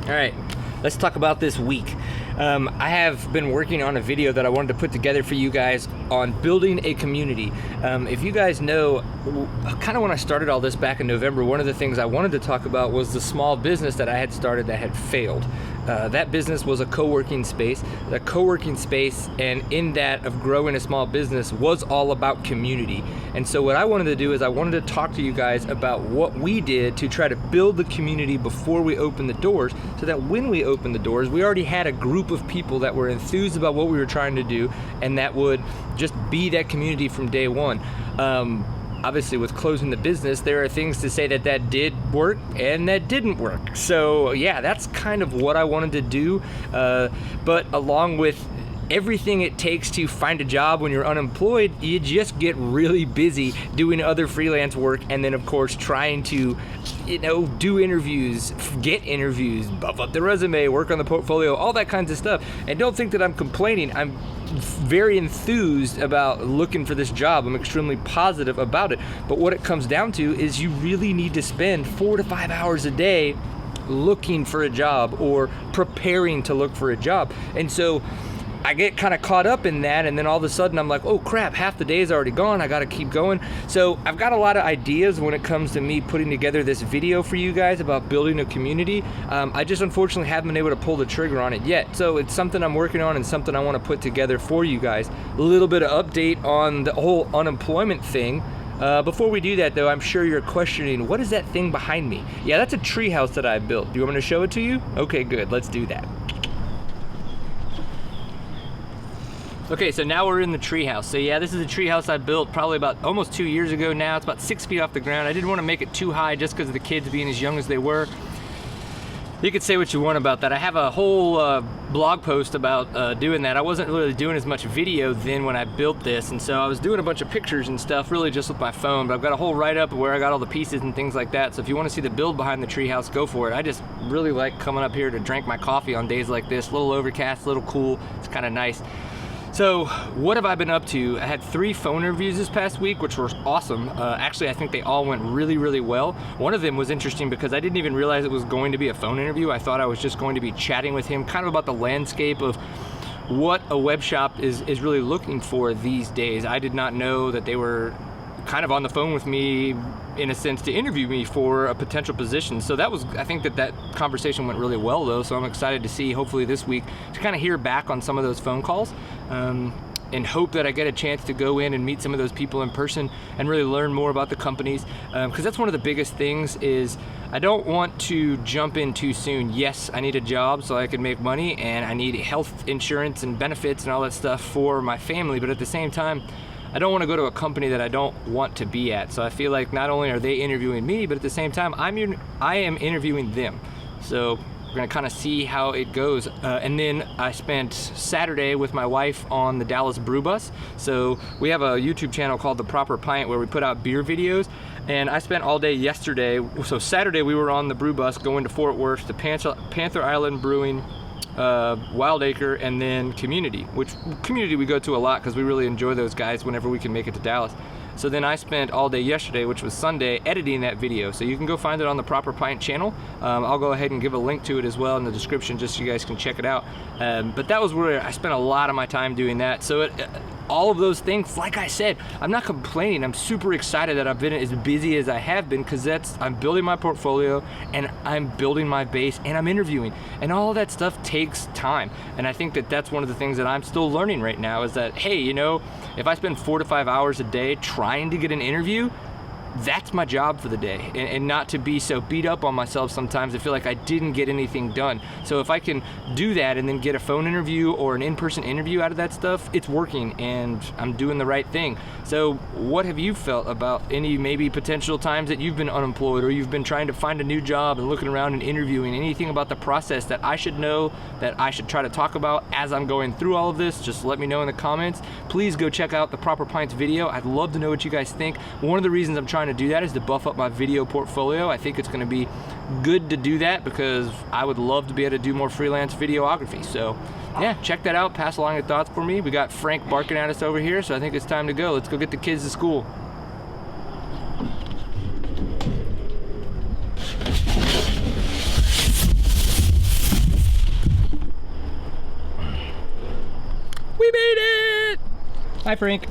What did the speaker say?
All right, let's talk about this week. I have been working on a video that I wanted to put together for you guys on building a community. If you guys know, kind of when I started all this back in November, one of the things I wanted to talk about was the small business that I had started that had failed. That business was a co-working space. The co-working space, and in that of growing a small business, was all about community. And so what I wanted to do is I wanted to talk to you guys about what we did to try to build the community before we opened the doors, so that when we opened the doors, we already had a group of people that were enthused about what we were trying to do, and that would just be that community from day one. Obviously, with closing the business, there are things to say that did work and that didn't work. So yeah, that's kind of what I wanted to do. But along with everything it takes to find a job when you're unemployed, you just get really busy doing other freelance work, and then of course trying to, do interviews, get interviews, buff up the resume, work on the portfolio, all that kinds of stuff. And don't think that I'm complaining. I'm very enthused about looking for this job. I'm extremely positive about it. But what it comes down to is you really need to spend 4 to 5 hours a day looking for a job or preparing to look for a job. And so I get kind of caught up in that, and then all of a sudden I'm like, oh crap, half the day is already gone, I gotta keep going. So I've got a lot of ideas when it comes to me putting together this video for you guys about building a community. I just unfortunately haven't been able to pull the trigger on it yet. So it's something I'm working on and something I want to put together for you guys. A little bit of update on the whole unemployment thing. Before we do that though, I'm sure you're questioning, what is that thing behind me? Yeah, that's a treehouse that I built. Do you want me to show it to you? Okay, good, let's do that. Okay, so now we're in the treehouse. So yeah, this is a treehouse I built probably about almost 2 years ago now. It's about 6 feet off the ground. I didn't want to make it too high just because of the kids being as young as they were. You could say what you want about that. I have a whole blog post about doing that. I wasn't really doing as much video then when I built this, and so I was doing a bunch of pictures and stuff really just with my phone, but I've got a whole write-up where I got all the pieces and things like that. So if you want to see the build behind the treehouse, go for it. I just really like coming up here to drink my coffee on days like this. A little overcast, a little cool. It's kind of nice. So what have I been up to? I had 3 phone interviews this past week, which were awesome. Actually, I think they all went really, really well. One of them was interesting because I didn't even realize it was going to be a phone interview. I thought I was just going to be chatting with him kind of about the landscape of what a web shop is really looking for these days. I did not know that they were kind of on the phone with me in a sense to interview me for a potential position. So that was, I think that conversation went really well though, so I'm excited to see hopefully this week to kind of hear back on some of those phone calls and hope that I get a chance to go in and meet some of those people in person and really learn more about the companies, because that's one of the biggest things is I don't want to jump in too soon. Yes, I need a job so I can make money, and I need health insurance and benefits and all that stuff for my family, but at the same time I don't want to go to a company that I don't want to be at. So I feel like not only are they interviewing me, but at the same time, I am interviewing them. So we're gonna kind of see how it goes. And then I spent Saturday with my wife on the Dallas Brew Bus. So we have a YouTube channel called The Proper Pint where we put out beer videos. And I spent all day yesterday. So Saturday we were on the Brew Bus going to Fort Worth to Panther Island Brewing, Wild Acre, and then Community, which Community we go to a lot because we really enjoy those guys whenever we can make it to Dallas. So then I spent all day yesterday, which was Sunday, editing that video. So you can go find it on the Proper Pint channel. I'll go ahead and give a link to it as well in the description just so you guys can check it out. But that was where I spent a lot of my time doing that. So all of those things, like I said, I'm not complaining. I'm super excited that I've been as busy as I have been, because I'm building my portfolio and I'm building my base and I'm interviewing, and all of that stuff takes time. And I think that that's one of the things that I'm still learning right now is that, hey, if I spend 4 to 5 hours a day trying to get an interview, that's my job for the day, and not to be so beat up on myself sometimes. I feel like I didn't get anything done. So if I can do that and then get a phone interview or an in-person interview out of that stuff, it's working and I'm doing the right thing. So what have you felt about any maybe potential times that you've been unemployed or you've been trying to find a new job and looking around and interviewing? Anything about the process that I should know, that I should try to talk about as I'm going through all of this? Just let me know in the comments. Please go check out the Proper Pints video. I'd love to know what you guys think. One of the reasons I'm trying to do that is to buff up my video portfolio. I think it's going to be good to do that because I would love to be able to do more freelance videography. So yeah, check that out. Pass along your thoughts for me. We got Frank barking at us over here, so I think it's time to go. Let's go get the kids to school. We made it! Hi, Frank.